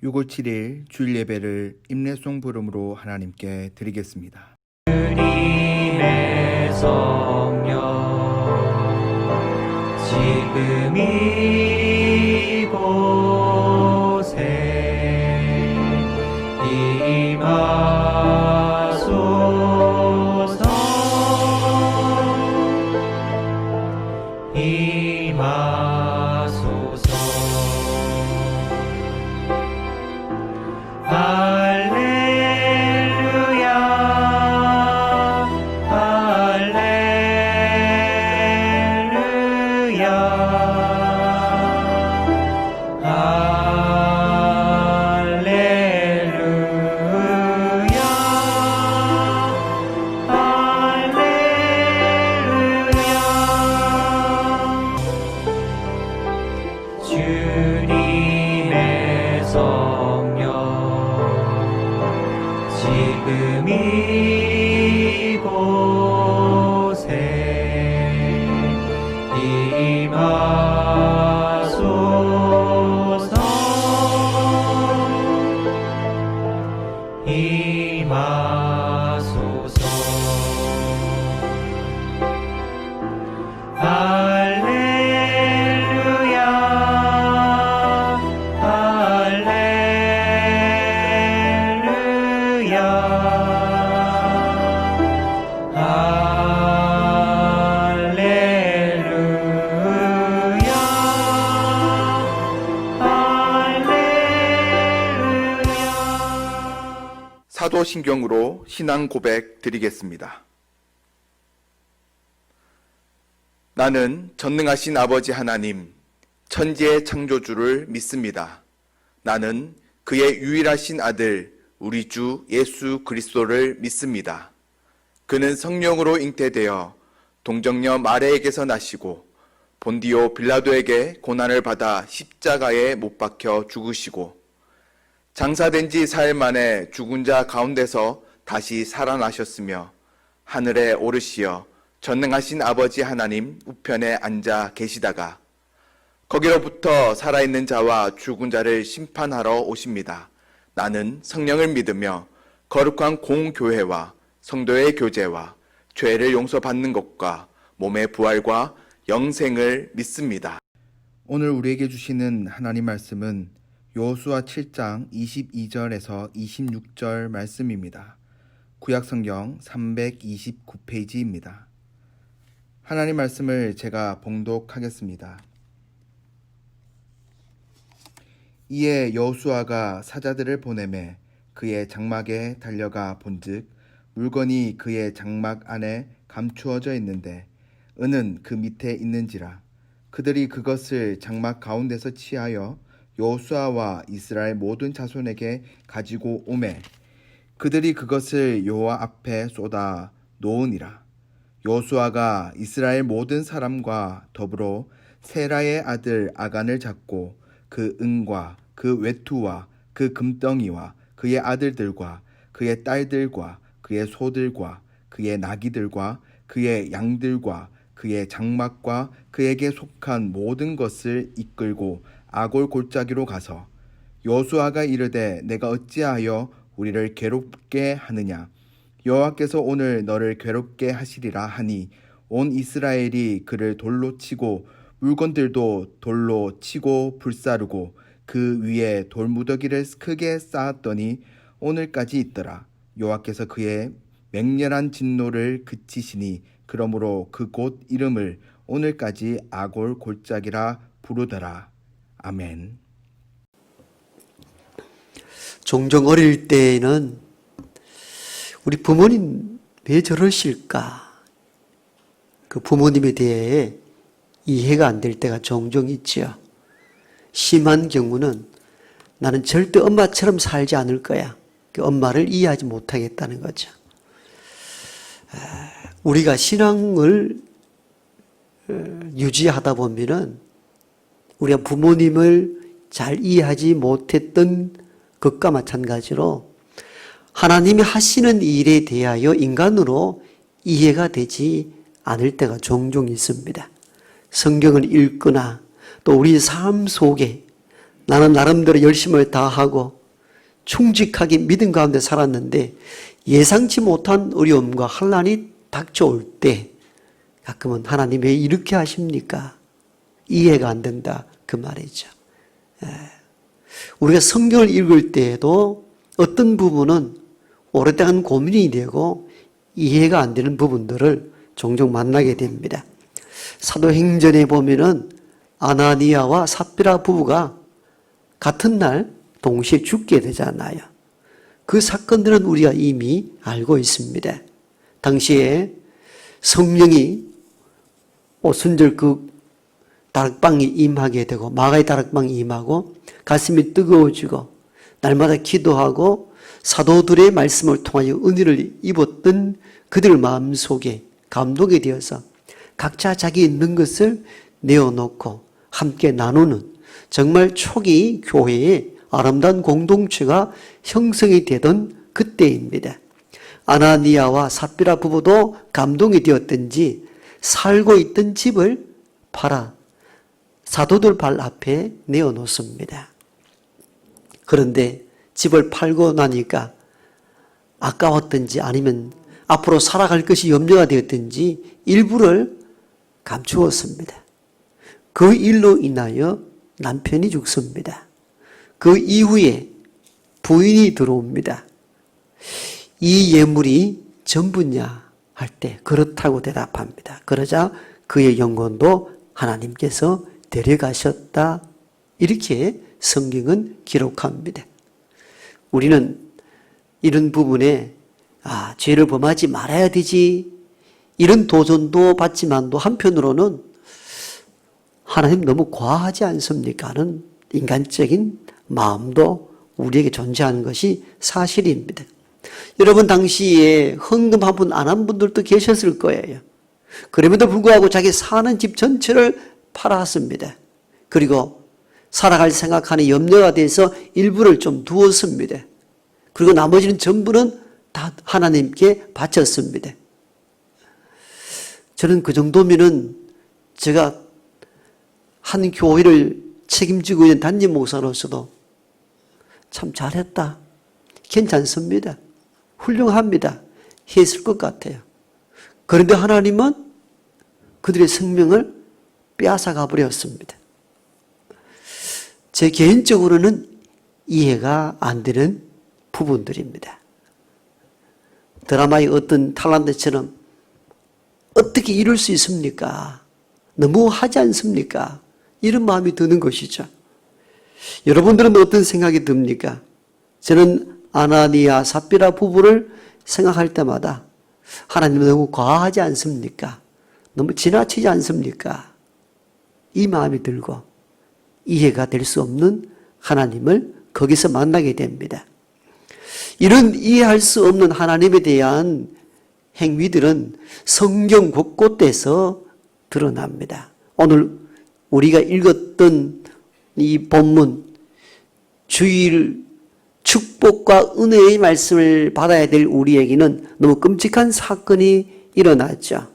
6월 7일 주일 예배를 임례송 부름으로 하나님께 드리겠습니다. 주님의 성령 지금 이곳에 임하소서 임하소서 할렐루야 주님의 성령 지금 이곳에 임하소서 임하소서 사도신경으로 신앙 고백 드리겠습니다. 나는 전능하신 아버지 하나님, 천지의 창조주를 믿습니다. 나는 그의 유일하신 아들, 우리 주 예수 그리스도를 믿습니다. 그는 성령으로 잉태되어 동정녀 마리아에게서 나시고 본디오 빌라도에게 고난을 받아 십자가에 못 박혀 죽으시고 장사된 지 4일 만에 죽은 자 가운데서 다시 살아나셨으며 하늘에 오르시어 전능하신 아버지 하나님 우편에 앉아 계시다가 거기로부터 살아있는 자와 죽은 자를 심판하러 오십니다. 나는 성령을 믿으며 거룩한 공교회와 성도의 교제와 죄를 용서받는 것과 몸의 부활과 영생을 믿습니다. 오늘 우리에게 주시는 하나님 말씀은 여호수아 7장 22절에서 26절 말씀입니다. 구약성경 329페이지입니다. 하나님 말씀을 제가 봉독하겠습니다. 이에 여호수아가 사자들을 보내매 그의 장막에 달려가 본즉 물건이 그의 장막 안에 감추어져 있는데 은은 그 밑에 있는지라. 그들이 그것을 장막 가운데서 취하여 여호수아와 이스라엘 모든 자손에게 가지고 오매 그들이 그것을 여호와 앞에 쏟아 놓으니라. 여호수아가 이스라엘 모든 사람과 더불어 세라의 아들 아간을 잡고 그 은과 그 외투와 그 금덩이와 그의 아들들과 그의 딸들과 그의 소들과 그의 나귀들과 그의 양들과 그의 장막과 그에게 속한 모든 것을 이끌고 아골 골짜기로 가서 여호수아가 이르되 내가 어찌하여 우리를 괴롭게 하느냐 여호와께서 오늘 너를 괴롭게 하시리라 하니 온 이스라엘이 그를 돌로 치고 물건들도 돌로 치고 불사르고 그 위에 돌무더기를 크게 쌓았더니 오늘까지 있더라. 여호와께서 그의 맹렬한 진노를 그치시니 그러므로 그곳 이름을 오늘까지 아골 골짜기라 부르더라. 아멘. 종종 어릴 때에는 우리 부모님 왜 저러실까? 그 부모님에 대해 이해가 안 될 때가 종종 있죠. 심한 경우는 나는 절대 엄마처럼 살지 않을 거야. 그 엄마를 이해하지 못하겠다는 거죠. 우리가 신앙을 유지하다 보면은 우리가 부모님을 잘 이해하지 못했던 것과 마찬가지로 하나님이 하시는 일에 대하여 인간으로 이해가 되지 않을 때가 종종 있습니다. 성경을 읽거나 또 우리 삶 속에 나는 나름대로 열심을 다하고 충직하게 믿음 가운데 살았는데 예상치 못한 어려움과 환난이 닥쳐올 때 가끔은 하나님 왜 이렇게 하십니까? 이해가 안 된다 그 말이죠. 우리가 성경을 읽을 때에도 어떤 부분은 오랫동안 고민이 되고 이해가 안 되는 부분들을 종종 만나게 됩니다. 사도행전에 보면은 아나니아와 삽비라 부부가 같은 날 동시에 죽게 되잖아요. 그 사건들은 우리가 이미 알고 있습니다. 당시에 성령이 오순절 그 다락방이 임하게 되고 마가의 다락방이 임하고 가슴이 뜨거워지고 날마다 기도하고 사도들의 말씀을 통하여 은혜를 입었던 그들 마음속에 감동이 되어서 각자 자기 있는 것을 내어놓고 함께 나누는 정말 초기 교회의 아름다운 공동체가 형성이 되던 그때입니다. 아나니아와 삽비라 부부도 감동이 되었든지 살고 있던 집을 팔아 사도들 발 앞에 내어놓습니다. 그런데 집을 팔고 나니까 아까웠든지 아니면 앞으로 살아갈 것이 염려가 되었든지 일부를 감추었습니다. 그 일로 인하여 남편이 죽습니다. 그 이후에 부인이 들어옵니다. 이 예물이 전부냐 할 때 그렇다고 대답합니다. 그러자 그의 영혼도 하나님께서 데려가셨다. 이렇게 성경은 기록합니다. 우리는 이런 부분에 죄를 범하지 말아야 되지 이런 도전도 받지만도 한편으로는 하나님 너무 과하지 않습니까? 하는 인간적인 마음도 우리에게 존재하는 것이 사실입니다. 여러분 당시에 헌금 한 푼 안 한 분들도 계셨을 거예요. 그럼에도 불구하고 자기 사는 집 전체를 팔았습니다. 그리고 살아갈 생각하는 염려가 돼서 일부를 좀 두었습니다. 그리고 나머지는 전부는 다 하나님께 바쳤습니다. 저는 그 정도면은 제가 한 교회를 책임지고 있는 단임 목사로서도 참 잘했다. 괜찮습니다. 훌륭합니다. 했을 것 같아요. 그런데 하나님은 그들의 생명을 빼앗아가 버렸습니다. 제 개인적으로는 이해가 안 되는 부분들입니다. 드라마의 어떤 탤런트처럼 어떻게 이룰 수 있습니까? 너무 하지 않습니까? 이런 마음이 드는 것이죠. 여러분들은 어떤 생각이 듭니까? 저는 아나니아 삽비라 부부를 생각할 때마다 하나님은 너무 과하지 않습니까? 너무 지나치지 않습니까? 이 마음이 들고 이해가 될 수 없는 하나님을 거기서 만나게 됩니다. 이런 이해할 수 없는 하나님에 대한 행위들은 성경 곳곳에서 드러납니다. 오늘 우리가 읽었던 이 본문 주일 축복과 은혜의 말씀을 받아야 될 우리에게는 너무 끔찍한 사건이 일어났죠.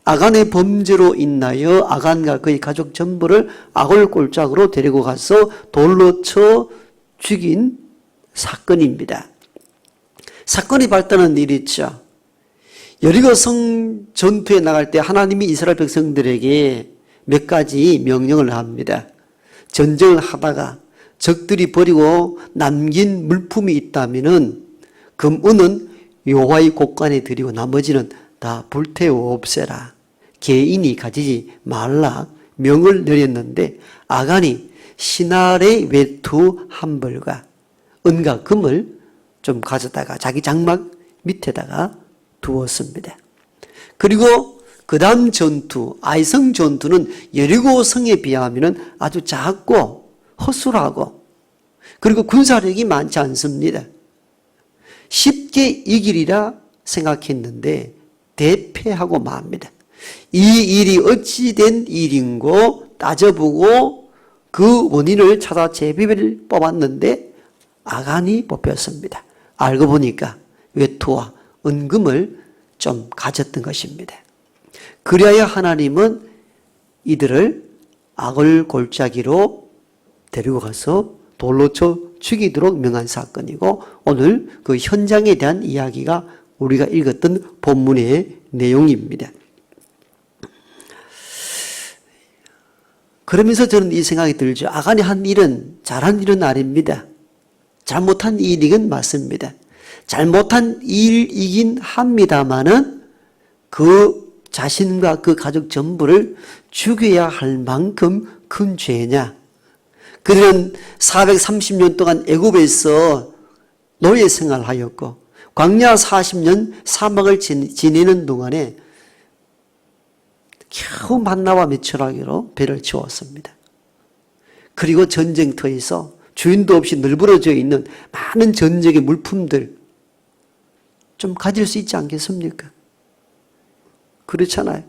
아간의 범죄로 인하여 아간과 그의 가족 전부를 아골골짜기로 데리고 가서 돌로 쳐 죽인 사건입니다. 사건이 발단한 일이 있죠. 여리고 성 전투에 나갈 때 하나님이 이스라엘 백성들에게 몇 가지 명령을 합니다. 전쟁을 하다가 적들이 버리고 남긴 물품이 있다면은 금은은 여호와의 곳간에 드리고 나머지는 다 불태워 없애라. 개인이 가지지 말라 명을 내렸는데 아간이 시날의 외투 한 벌과 은과 금을 좀 가져다가 자기 장막 밑에다가 두었습니다. 그리고 그 다음 전투, 아이성 전투는 여리고 성에 비하면 아주 작고 허술하고 그리고 군사력이 많지 않습니다. 쉽게 이기리라 생각했는데 대패하고 맙니다. 이 일이 어찌 된 일인고 따져보고 그 원인을 찾아 제비를 뽑았는데 아간이 뽑혔습니다. 알고 보니까 외투와 은금을 좀 가졌던 것입니다. 그리하여 하나님은 이들을 악을 골짜기로 데리고 가서 돌로 쳐 죽이도록 명한 사건이고, 오늘 그 현장에 대한 이야기가 우리가 읽었던 본문의 내용입니다. 그러면서 저는 이 생각이 들죠. 아간이 한 일은 잘한 일은 아닙니다. 잘못한 일이긴 맞습니다. 잘못한 일이긴 합니다마는 그 자신과 그 가족 전부를 죽여야 할 만큼 큰 죄냐. 그들은 430년 동안 애굽에서 노예 생활하였고 광야 40년 사막을 지내는 동안에 겨우 만나와 메추라기로 배를 채웠습니다. 그리고 전쟁터에서 주인도 없이 널브러져 있는 많은 전쟁의 물품들 좀 가질 수 있지 않겠습니까? 그렇잖아요.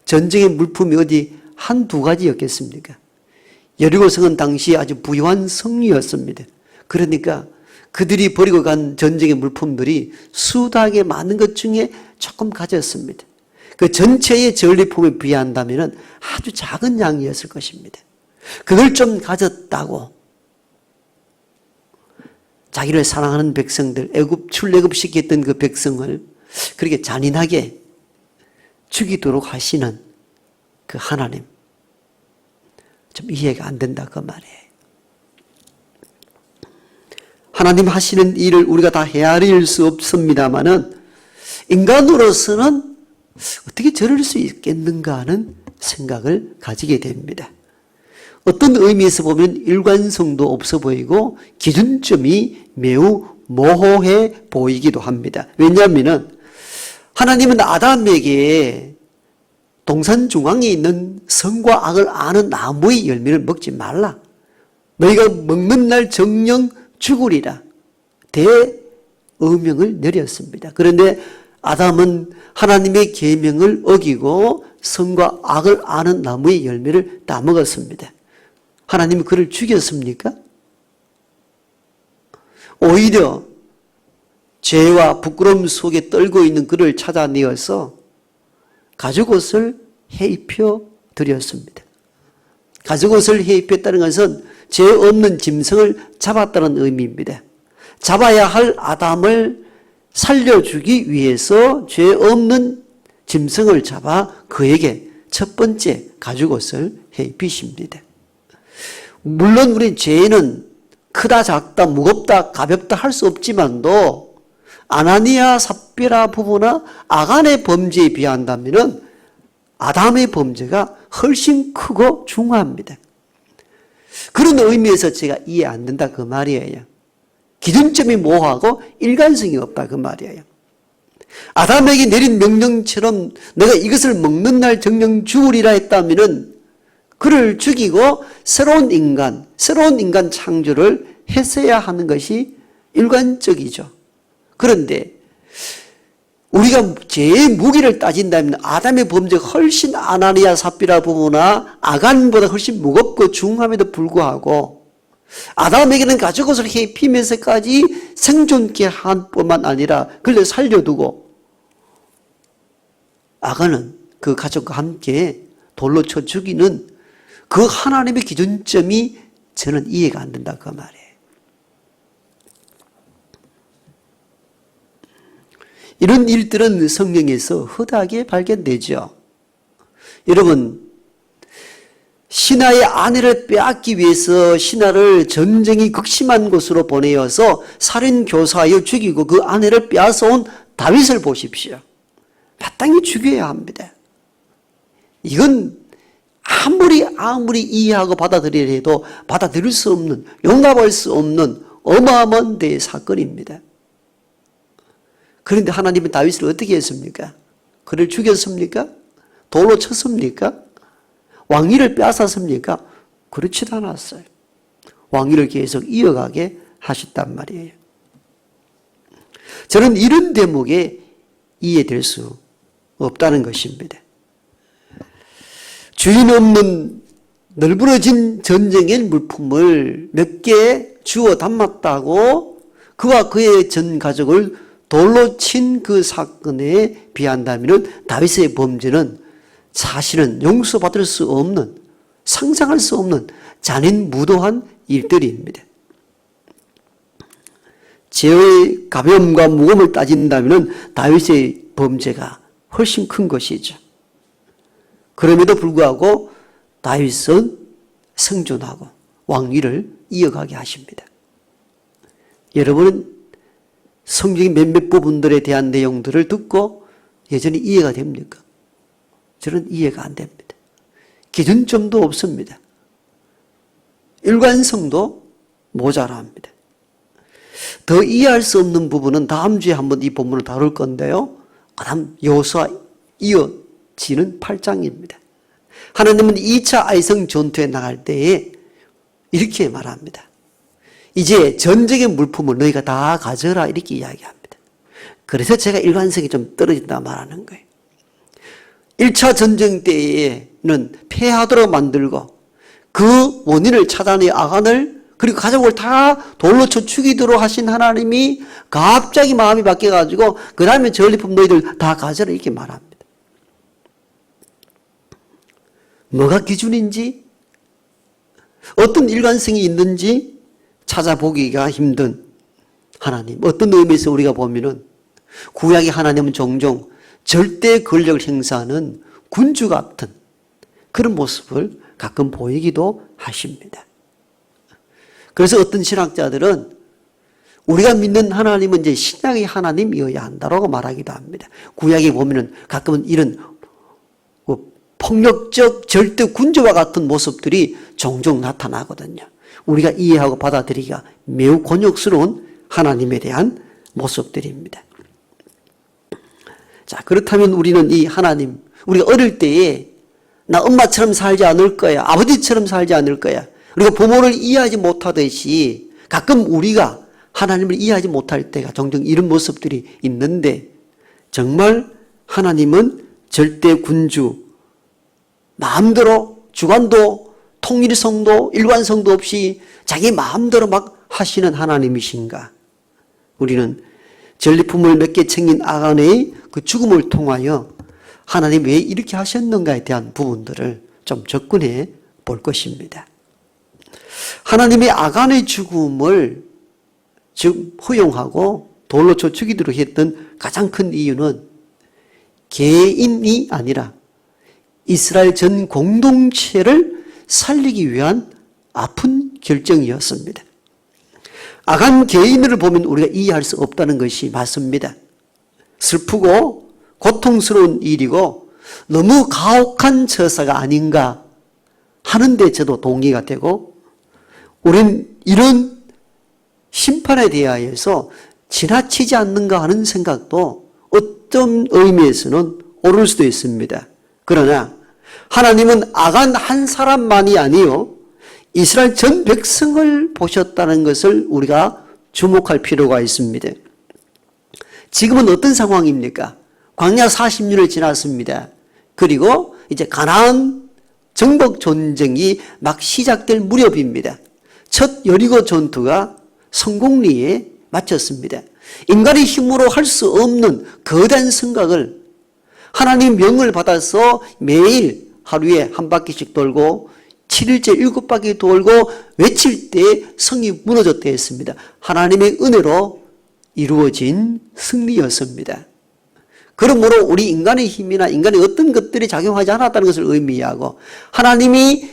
전쟁의 물품이 어디 한두 가지였겠습니까? 여리고성은 당시 아주 부유한 성이었습니다. 그러니까 그들이 버리고 간 전쟁의 물품들이 수다하게 많은 것 중에 조금 가졌습니다. 그 전체의 전리품에 비한다면 아주 작은 양이었을 것입니다. 그걸 좀 가졌다고 자기를 사랑하는 백성들, 출애굽시켰던 그 백성을 그렇게 잔인하게 죽이도록 하시는 그 하나님, 좀 이해가 안 된다 그 말이에요. 하나님 하시는 일을 우리가 다 헤아릴 수 없습니다마는 인간으로서는 어떻게 저럴 수 있겠는가 하는 생각을 가지게 됩니다. 어떤 의미에서 보면 일관성도 없어 보이고 기준점이 매우 모호해 보이기도 합니다. 왜냐하면 하나님은 아담에게 동산 중앙에 있는 선과 악을 아는 나무의 열매를 먹지 말라. 너희가 먹는 날 정령 죽으리라. 대의명을 내렸습니다. 그런데 아담은 하나님의 계명을 어기고 선과 악을 아는 나무의 열매를 따먹었습니다. 하나님이 그를 죽였습니까? 오히려 죄와 부끄러움 속에 떨고 있는 그를 찾아내어서 가죽옷을 해입혀 드렸습니다. 가죽옷을 해입혔다는 것은 죄 없는 짐승을 잡았다는 의미입니다. 잡아야 할 아담을 살려주기 위해서 죄 없는 짐승을 잡아 그에게 첫 번째 가죽옷을 해입히십니다. 물론 우리 죄는 크다 작다 무겁다 가볍다 할 수 없지만도 아나니아 삽비라 부부나 아간의 범죄에 비한다면 아담의 범죄가 훨씬 크고 중요합니다. 그런 의미에서 제가 이해 안 된다 그 말이에요. 기준점이 모호하고 일관성이 없다 그 말이에요. 아담에게 내린 명령처럼 내가 이것을 먹는 날 정령 죽으리라 했다면 그를 죽이고 새로운 인간 창조를 했어야 하는 것이 일관적이죠. 그런데 우리가 죄의 무게를 따진다면 아담의 범죄가 훨씬 아나니아 삽비라 부부나 아간보다 훨씬 무겁고 중함에도 불구하고 아담에게는 가죽옷을 해피면서까지 생존케 한 뿐만 아니라 그를 살려두고 아간은 그 가족과 함께 돌로 쳐 죽이는 그 하나님의 기준점이 저는 이해가 안 된다 그 말이에요. 이런 일들은 성경에서 흔하게 발견되죠. 여러분, 신하의 아내를 빼앗기 위해서 신하를 전쟁이 극심한 곳으로 보내어서 살인교사하여 죽이고 그 아내를 빼앗아온 다윗을 보십시오. 마땅히 죽여야 합니다. 이건 아무리 이해하고 받아들이려 해도 받아들일 수 없는, 용납할 수 없는 어마어마한 대의 사건입니다. 그런데 하나님은 다윗을 어떻게 했습니까? 그를 죽였습니까? 돌로 쳤습니까? 왕위를 빼앗았습니까? 그렇지도 않았어요. 왕위를 계속 이어가게 하셨단 말이에요. 저는 이런 대목에 이해될 수 없다는 것입니다. 주인 없는 널브러진 전쟁의 물품을 몇 개 주워 담았다고 그와 그의 전 가족을 돌로 친 그 사건에 비한다면 다윗의 범죄는 사실은 용서받을 수 없는 상상할 수 없는 잔인무도한 일들입니다. 죄의 가벼움과 무거움을 따진다면 다윗의 범죄가 훨씬 큰 것이죠. 그럼에도 불구하고 다윗은 생존하고 왕위를 이어가게 하십니다. 여러분은 성경의 몇몇 부분들에 대한 내용들을 듣고 여전히 이해가 됩니까? 저는 이해가 안 됩니다. 기준점도 없습니다. 일관성도 모자랍니다. 더 이해할 수 없는 부분은 다음 주에 한번 이 본문을 다룰 건데요. 그다음 여호수아 이어지는 8장입니다. 하나님은 2차 아이성 전투에 나갈 때에 이렇게 말합니다. 이제 전쟁의 물품을 너희가 다 가져라 이렇게 이야기합니다. 그래서 제가 일관성이 좀 떨어진다 말하는 거예요. 1차 전쟁 때에는 패하도록 만들고 그 원인을 찾아내 아간을 그리고 가족을 다 돌로 쳐 죽이도록 하신 하나님이 갑자기 마음이 바뀌어가지고 그 다음에 전리품 너희들 다 가져라 이렇게 말합니다. 뭐가 기준인지 어떤 일관성이 있는지 찾아보기가 힘든 하나님. 어떤 의미에서 우리가 보면은 구약의 하나님은 종종 절대 권력을 행사하는 군주 같은 그런 모습을 가끔 보이기도 하십니다. 그래서 어떤 신학자들은 우리가 믿는 하나님은 이제 신약의 하나님이어야 한다라고 말하기도 합니다. 구약에 보면은 가끔은 이런 폭력적 절대 군주와 같은 모습들이 종종 나타나거든요. 우리가 이해하고 받아들이기가 매우 곤욕스러운 하나님에 대한 모습들입니다. 자, 그렇다면 우리는 이 하나님, 우리가 어릴 때에 나 엄마처럼 살지 않을 거야. 아버지처럼 살지 않을 거야. 우리가 부모를 이해하지 못하듯이 가끔 우리가 하나님을 이해하지 못할 때가 종종 이런 모습들이 있는데 정말 하나님은 절대 군주, 마음대로 주관도 통일성도 일관성도 없이 자기 마음대로 막 하시는 하나님이신가? 우리는 전리품을 몇 개 챙긴 아간의 그 죽음을 통하여 하나님 왜 이렇게 하셨는가에 대한 부분들을 좀 접근해 볼 것입니다. 하나님의 아간의 죽음을 즉 허용하고 돌로 쳐 죽이도록 했던 가장 큰 이유는 개인이 아니라 이스라엘 전 공동체를 살리기 위한 아픈 결정이었습니다. 아간 개인을 보면 우리가 이해할 수 없다는 것이 맞습니다. 슬프고 고통스러운 일이고 너무 가혹한 처사가 아닌가 하는데 저도 동의가 되고 우린 이런 심판에 대하여서 지나치지 않는가 하는 생각도 어떤 의미에서는 옳을 수도 있습니다. 그러나 하나님은 아간 한 사람만이 아니요 이스라엘 전 백성을 보셨다는 것을 우리가 주목할 필요가 있습니다. 지금은 어떤 상황입니까? 광야 40년을 지났습니다. 그리고 이제 가나안 정복 전쟁이 막 시작될 무렵입니다. 첫 여리고 전투가 성공리에 마쳤습니다. 인간의 힘으로 할 수 없는 거대한 생각을 하나님 명을 받아서 매일 하루에 한 바퀴씩 돌고 7일째 7바퀴 돌고 외칠 때 성이 무너졌다 했습니다. 하나님의 은혜로 이루어진 승리였습니다. 그러므로 우리 인간의 힘이나 인간의 어떤 것들이 작용하지 않았다는 것을 의미하고 하나님이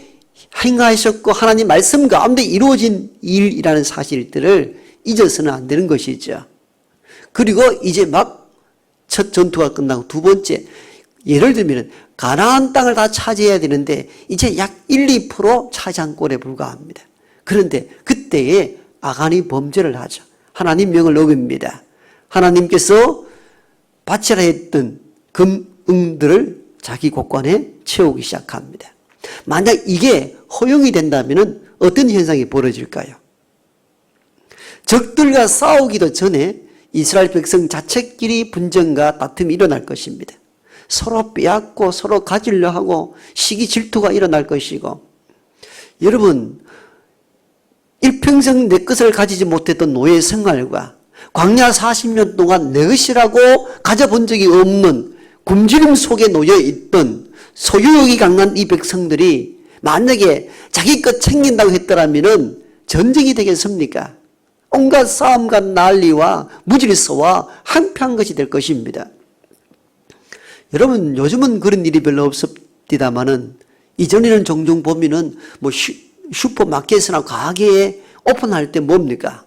행하셨고 하나님 말씀 가운데 이루어진 일이라는 사실들을 잊어서는 안 되는 것이죠. 그리고 이제 막 첫 전투가 끝나고 두 번째, 예를 들면 가나안 땅을 다 차지해야 되는데 이제 약 1, 2% 차지한 꼴에 불과합니다. 그런데 그때에 아간이 범죄를 하죠. 하나님 명을 어깁니다. 하나님께서 바치라 했던 금응들을 자기 곳간에 채우기 시작합니다. 만약 이게 허용이 된다면 어떤 현상이 벌어질까요? 적들과 싸우기도 전에 이스라엘 백성 자체끼리 분쟁과 다툼이 일어날 것입니다. 서로 빼앗고 서로 가지려 하고 시기 질투가 일어날 것이고 여러분 일평생 내 것을 가지지 못했던 노예 생활과 광야 40년 동안 내 것이라고 가져본 적이 없는 굶주림 속에 놓여 있던 소유욕이 강한 이 백성들이 만약에 자기 것 챙긴다고 했더라면은 전쟁이 되겠습니까? 온갖 싸움과 난리와 무질서와 한패한 것이 될 것입니다. 여러분, 요즘은 그런 일이 별로 없습니다만은 이전에는 종종 보면은 뭐 슈퍼마켓이나 가게에 오픈할 때 뭡니까?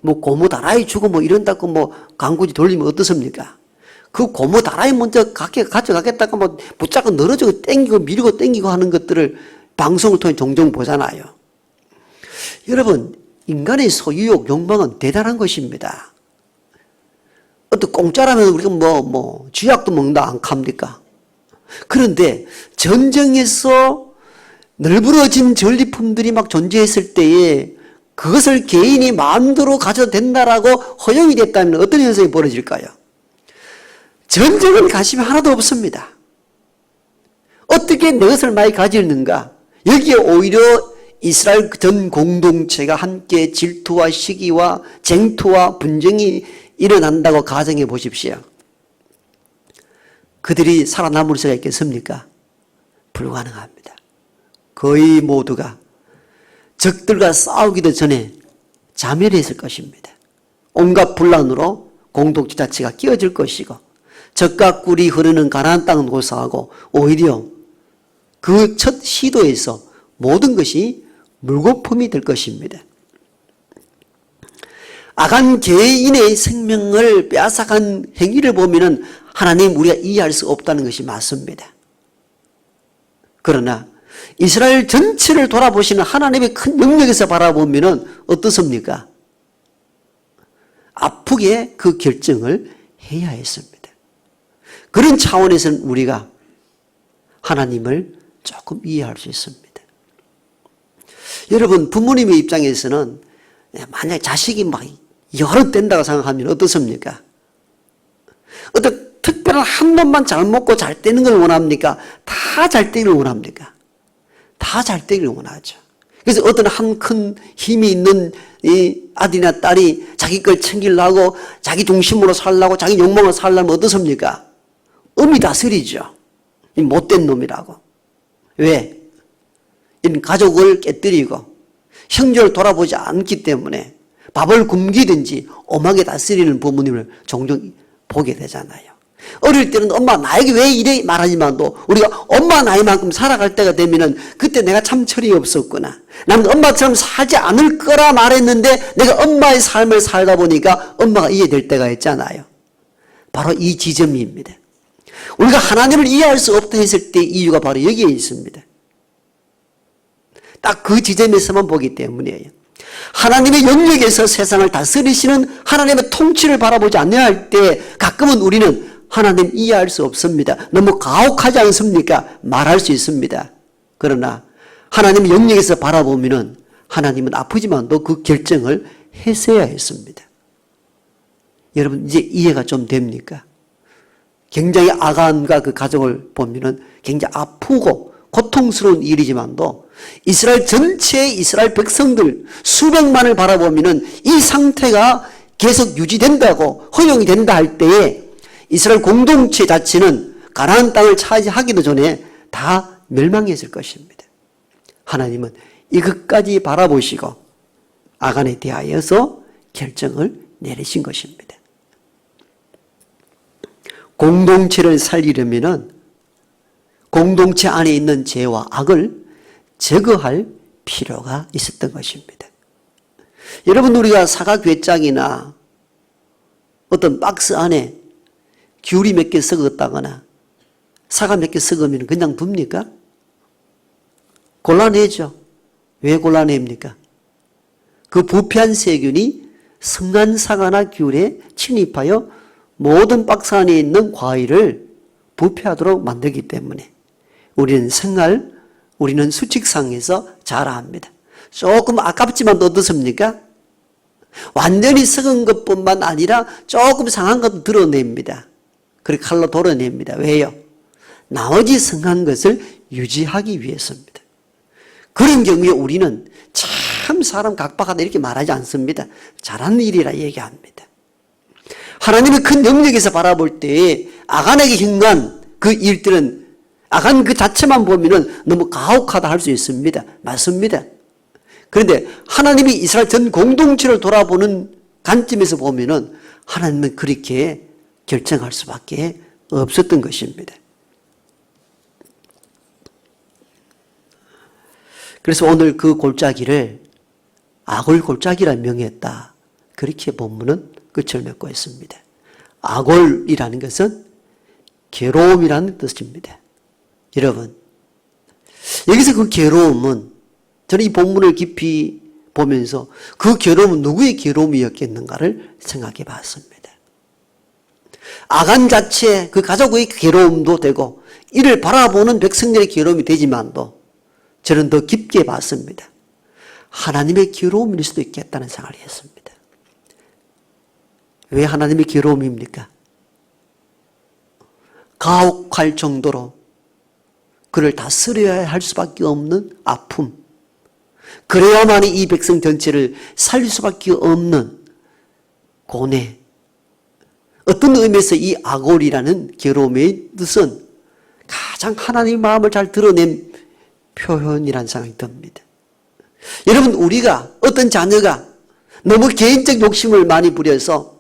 뭐 고무 다라이 주고 뭐 이런다고 뭐 광고지 돌리면 어떻습니까? 그 고무 다라이 먼저 가져가겠다고 뭐 붙잡고 늘어지고 땡기고 밀고 땡기고 하는 것들을 방송을 통해 종종 보잖아요. 여러분, 인간의 소유욕, 욕망은 대단한 것입니다. 어떤 공짜라면 우리가 쥐약도 먹는다 안 합니까? 그런데 전쟁에서 널브러진 전리품들이 막 존재했을 때에 그것을 개인이 마음대로 가져도 된다라고 허용이 됐다면 어떤 현상이 벌어질까요? 전쟁은 관심이 하나도 없습니다. 어떻게 내 것을 많이 가지는가? 여기에 오히려 이스라엘 전 공동체가 함께 질투와 시기와 쟁투와 분쟁이 일어난다고 가정해 보십시오. 그들이 살아남을 수가 있겠습니까? 불가능합니다. 거의 모두가 적들과 싸우기도 전에 자멸했을 것입니다. 온갖 분란으로 공동체 자체가 끼어질 것이고 적과 꿀이 흐르는 가나안 땅은 고사하고 오히려 그 첫 시도에서 모든 것이 물거품이 될 것입니다. 악한 개인의 생명을 빼앗아간 행위를 보면은 하나님 우리가 이해할 수 없다는 것이 맞습니다. 그러나 이스라엘 전체를 돌아보시는 하나님의 큰 영역에서 바라보면은 어떻습니까? 아프게 그 결정을 해야 했습니다. 그런 차원에서는 우리가 하나님을 조금 이해할 수 있습니다. 여러분, 부모님의 입장에서는 만약 자식이 막 여러 된다고 생각하면 어떻습니까? 어떤 특별한 한 놈만 잘 먹고 잘 되는 걸 원합니까? 다 잘 되기를 원합니까? 다 잘 되기를 원하죠. 그래서 어떤 한 큰 힘이 있는 이 아들이나 딸이 자기 걸 챙기려고 자기 중심으로 살려고 자기 욕망을 살려면 어떻습니까? 음이 다스리죠. 이 못된 놈이라고. 왜? 이런 가족을 깨뜨리고 형제를 돌아보지 않기 때문에 밥을 굶기든지 엄하게 다스리는 부모님을 종종 보게 되잖아요. 어릴 때는 엄마 나에게 왜 이래 말하지만도 우리가 엄마 나이만큼 살아갈 때가 되면은 그때 내가 참 철이 없었구나. 나는 엄마처럼 살지 않을 거라 말했는데 내가 엄마의 삶을 살다 보니까 엄마가 이해될 때가 있잖아요. 바로 이 지점입니다. 우리가 하나님을 이해할 수 없다 했을 때 이유가 바로 여기에 있습니다. 딱 그 지점에서만 보기 때문이에요. 하나님의 영역에서 세상을 다스리시는 하나님의 통치를 바라보지 않아야 할 때 가끔은 우리는 하나님 이해할 수 없습니다. 너무 가혹하지 않습니까? 말할 수 있습니다. 그러나 하나님의 영역에서 바라보면은 하나님은 아프지만도 그 결정을 했어야 했습니다. 여러분 이제 이해가 좀 됩니까? 굉장히 아간과 그 가족을 보면은 굉장히 아프고 고통스러운 일이지만도 이스라엘 전체의 이스라엘 백성들 수백만을 바라보면은 이 상태가 계속 유지된다고 허용이 된다 할 때에 이스라엘 공동체 자체는 가나안 땅을 차지하기도 전에 다 멸망했을 것입니다. 하나님은 이것까지 바라보시고 아간에 대하여서 결정을 내리신 것입니다. 공동체를 살리려면은 공동체 안에 있는 죄와 악을 제거할 필요가 있었던 것입니다. 여러분 우리가 사과 괴짝이나 어떤 박스 안에 귤이 몇 개 썩었다거나 사과 몇 개 썩으면 그냥 둡니까? 골라내죠. 왜 골라냅니까? 그 부패한 세균이 성난 사과나 귤에 침입하여 모든 박스 안에 있는 과일을 부패하도록 만들기 때문에 우리는 우리는 수칙상에서 잘 압니다. 조금 아깝지만 어떻습니까? 완전히 썩은 것뿐만 아니라 조금 상한 것도 드러냅니다. 그리고 칼로 도려냅니다. 왜요? 나머지 성한 것을 유지하기 위해서입니다. 그런 경우에 우리는 참 사람 각박하다 이렇게 말하지 않습니다. 잘하는 일이라 얘기합니다. 하나님의 큰 영역에서 바라볼 때 아간에게 행한 그 일들은 아간 그 자체만 보면은 너무 가혹하다 할 수 있습니다. 맞습니다. 그런데 하나님이 이스라엘 전 공동체를 돌아보는 관점에서 보면은 하나님은 그렇게 결정할 수밖에 없었던 것입니다. 그래서 오늘 그 골짜기를 아골 골짜기라 명했다. 그렇게 본문은 끝을 맺고 있습니다. 아골이라는 것은 괴로움이라는 뜻입니다. 여러분, 여기서 그 괴로움은 저는 이 본문을 깊이 보면서 그 괴로움은 누구의 괴로움이었겠는가를 생각해 봤습니다. 아간 자체 그 가족의 괴로움도 되고 이를 바라보는 백성들의 괴로움이 되지만도 저는 더 깊게 봤습니다. 하나님의 괴로움일 수도 있겠다는 생각을 했습니다. 왜 하나님의 괴로움입니까? 가혹할 정도로 그를 다스려야 할 수밖에 없는 아픔, 그래야만이 이 백성 전체를 살릴 수밖에 없는 고뇌. 어떤 의미에서 이 아골이라는 괴로움의 뜻은 가장 하나님의 마음을 잘 드러낸 표현이라는 생각이 듭니다. 여러분, 우리가 어떤 자녀가 너무 개인적 욕심을 많이 부려서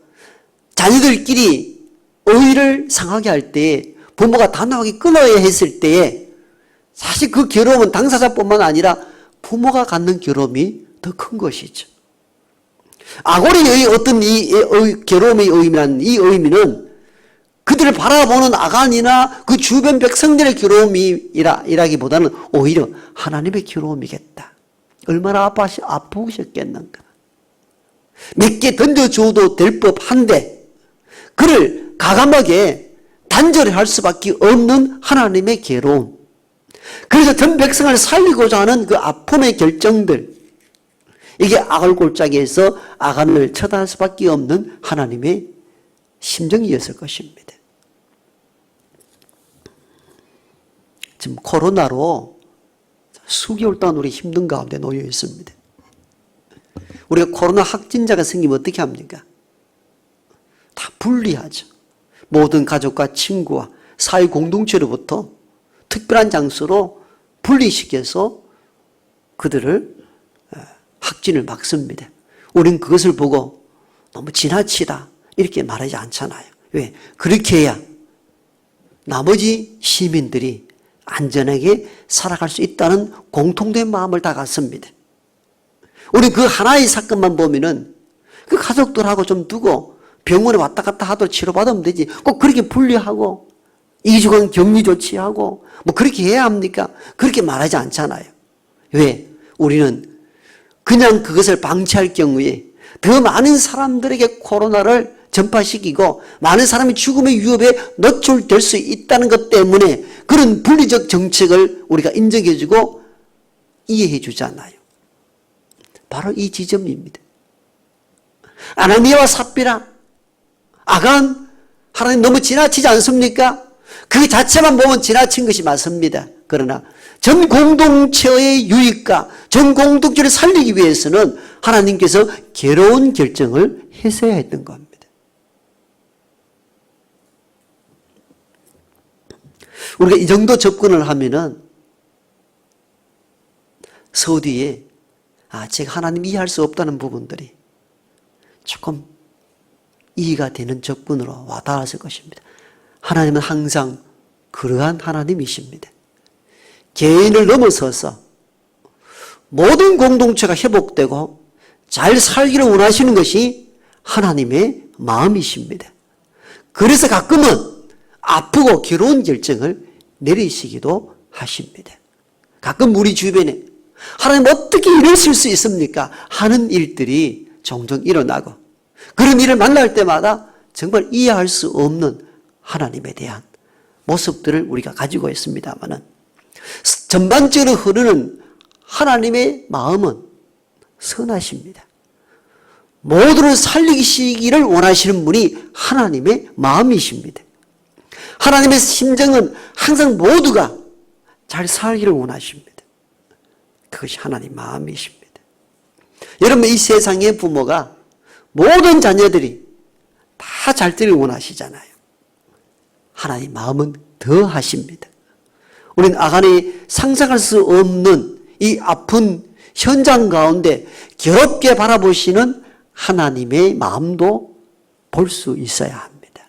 자녀들끼리 의의를 상하게 할 때에 부모가 단호하게 끊어야 했을 때에 사실 그 괴로움은 당사자뿐만 아니라 부모가 갖는 괴로움이 더 큰 것이죠. 아골의 어떤 이 괴로움의 의미란 이 의미는 그들을 바라보는 아간이나 그 주변 백성들의 괴로움이라기보다는 오히려 하나님의 괴로움이겠다. 얼마나 아프셨겠는가. 몇 개 던져줘도 될 법한데 그를 가감하게 단절할 수밖에 없는 하나님의 괴로움. 그래서 전 백성을 살리고자 하는 그 아픔의 결정들, 이게 아골 골짜기에서 아간을 처단할 수밖에 없는 하나님의 심정이었을 것입니다. 지금 코로나로 수개월 동안 우리 힘든 가운데 놓여 있습니다. 우리가 코로나 확진자가 생기면 어떻게 합니까? 다 분리하죠. 모든 가족과 친구와 사회 공동체로부터 특별한 장소로 분리시켜서 그들을 확진을 막습니다. 우리는 그것을 보고 너무 지나치다 이렇게 말하지 않잖아요. 왜? 그렇게 해야 나머지 시민들이 안전하게 살아갈 수 있다는 공통된 마음을 다 갖습니다. 우리 그 하나의 사건만 보면은 그 가족들하고 좀 두고 병원에 왔다 갔다 하도록 치료받으면 되지. 꼭 그렇게 분리하고 2주간 격리 조치하고 뭐 그렇게 해야 합니까? 그렇게 말하지 않잖아요. 왜? 우리는 그냥 그것을 방치할 경우에 더 많은 사람들에게 코로나를 전파시키고 많은 사람이 죽음의 위협에 노출될 수 있다는 것 때문에 그런 분리적 정책을 우리가 인정해주고 이해해주잖아요. 바로 이 지점입니다. 아나니아와 삽비라, 아간, 하나님 너무 지나치지 않습니까? 그 자체만 보면 지나친 것이 맞습니다. 그러나 전 공동체의 유익과 전 공동체를 살리기 위해서는 하나님께서 괴로운 결정을 했어야 했던 겁니다. 우리가 이 정도 접근을 하면은 서두에 제가 하나님 이해할 수 없다는 부분들이 조금 이해가 되는 접근으로 와닿았을 것입니다. 하나님은 항상 그러한 하나님이십니다. 개인을 넘어서서 모든 공동체가 회복되고 잘 살기를 원하시는 것이 하나님의 마음이십니다. 그래서 가끔은 아프고 괴로운 결정을 내리시기도 하십니다. 가끔 우리 주변에 하나님 어떻게 이러실 수 있습니까? 하는 일들이 종종 일어나고 그런 일을 만날 때마다 정말 이해할 수 없는 하나님에 대한 모습들을 우리가 가지고 있습니다만은 전반적으로 흐르는 하나님의 마음은 선하십니다. 모두를 살리시기를 원하시는 분이 하나님의 마음이십니다. 하나님의 심정은 항상 모두가 잘 살기를 원하십니다. 그것이 하나님 마음이십니다. 여러분, 이 세상의 부모가 모든 자녀들이 다 잘 되기를 원하시잖아요. 하나님 마음은 더 하십니다. 우리는 아간이 상상할 수 없는 이 아픈 현장 가운데 괴롭게 바라보시는 하나님의 마음도 볼 수 있어야 합니다.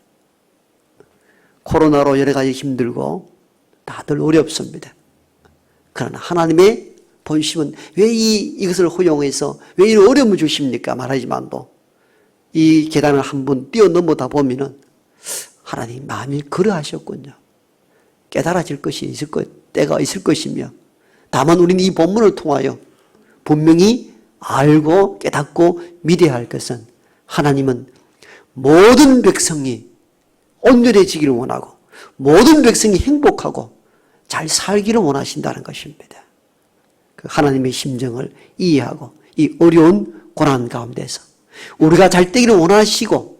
코로나로 여러 가지 힘들고 다들 어렵습니다. 그러나 하나님의 본심은 왜 이것을 허용해서 왜 이런 어려움을 주십니까? 말하지만도 이 계단을 한번 뛰어넘어다 보면은 하나님 마음이 그러하셨군요. 깨달아질 것이 때가 있을 것이며, 다만 우리는 이 본문을 통하여 분명히 알고 깨닫고 믿어야 할 것은 하나님은 모든 백성이 온전해지기를 원하고 모든 백성이 행복하고 잘 살기를 원하신다는 것입니다. 그 하나님의 심정을 이해하고 이 어려운 고난 가운데서 우리가 잘 되기를 원하시고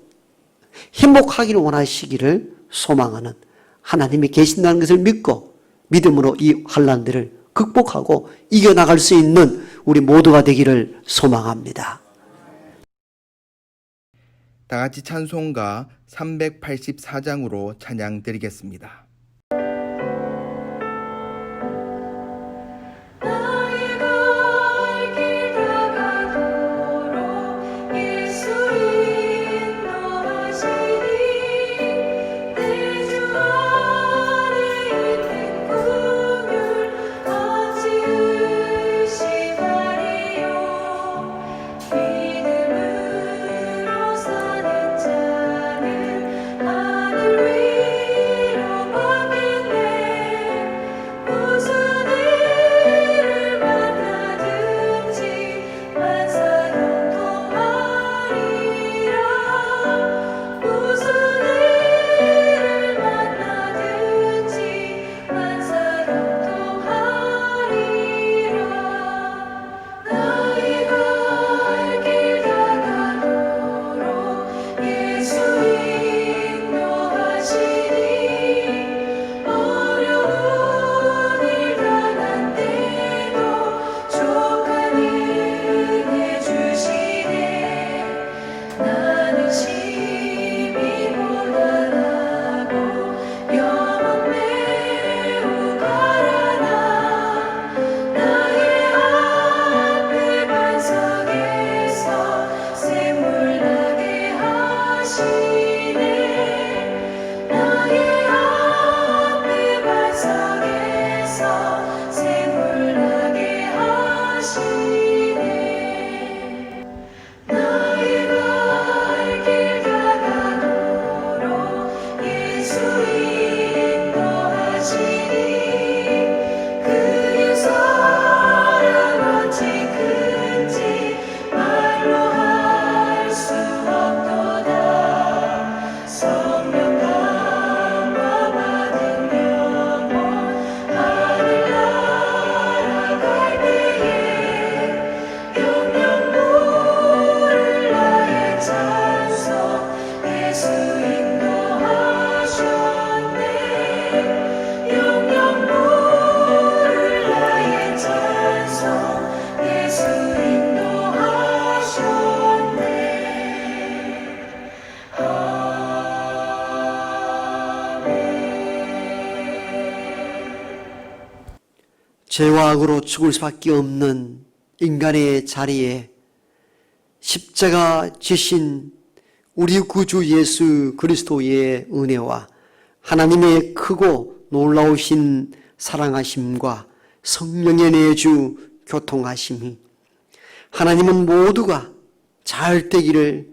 행복하기를 원하시기를 소망하는 하나님이 계신다는 것을 믿고 믿음으로 이 환난들을 극복하고 이겨나갈 수 있는 우리 모두가 되기를 소망합니다. 다 같이 찬송가 384장으로 찬양 드리겠습니다. 죄와 악으로 죽을 수밖에 없는 인간의 자리에 십자가 지신 우리 구주 예수 그리스도의 은혜와 하나님의 크고 놀라우신 사랑하심과 성령의 내주 교통하심이 하나님은 모두가 잘 되기를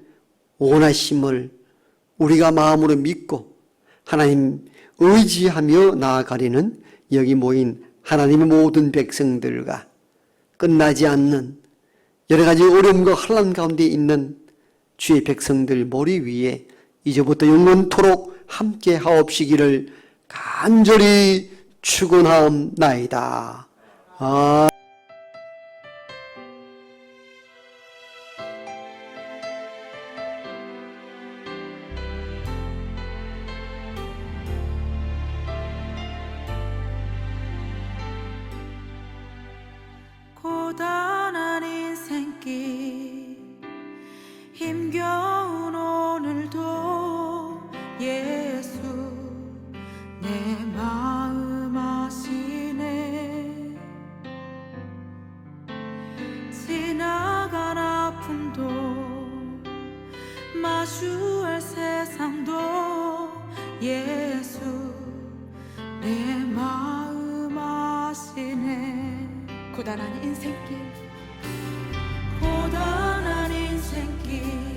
원하심을 우리가 마음으로 믿고 하나님 의지하며 나아가려는 여기 모인 하나님의 모든 백성들과 끝나지 않는 여러 가지 어려움과 환난 가운데 있는 주의 백성들 머리 위에 이제부터 영원토록 함께 하옵시기를 간절히 축원하옵나이다. 고단한 인생길 힘겨운 오늘도 예수 내 마음 아시오. 고단한 인생길 고단한 인생길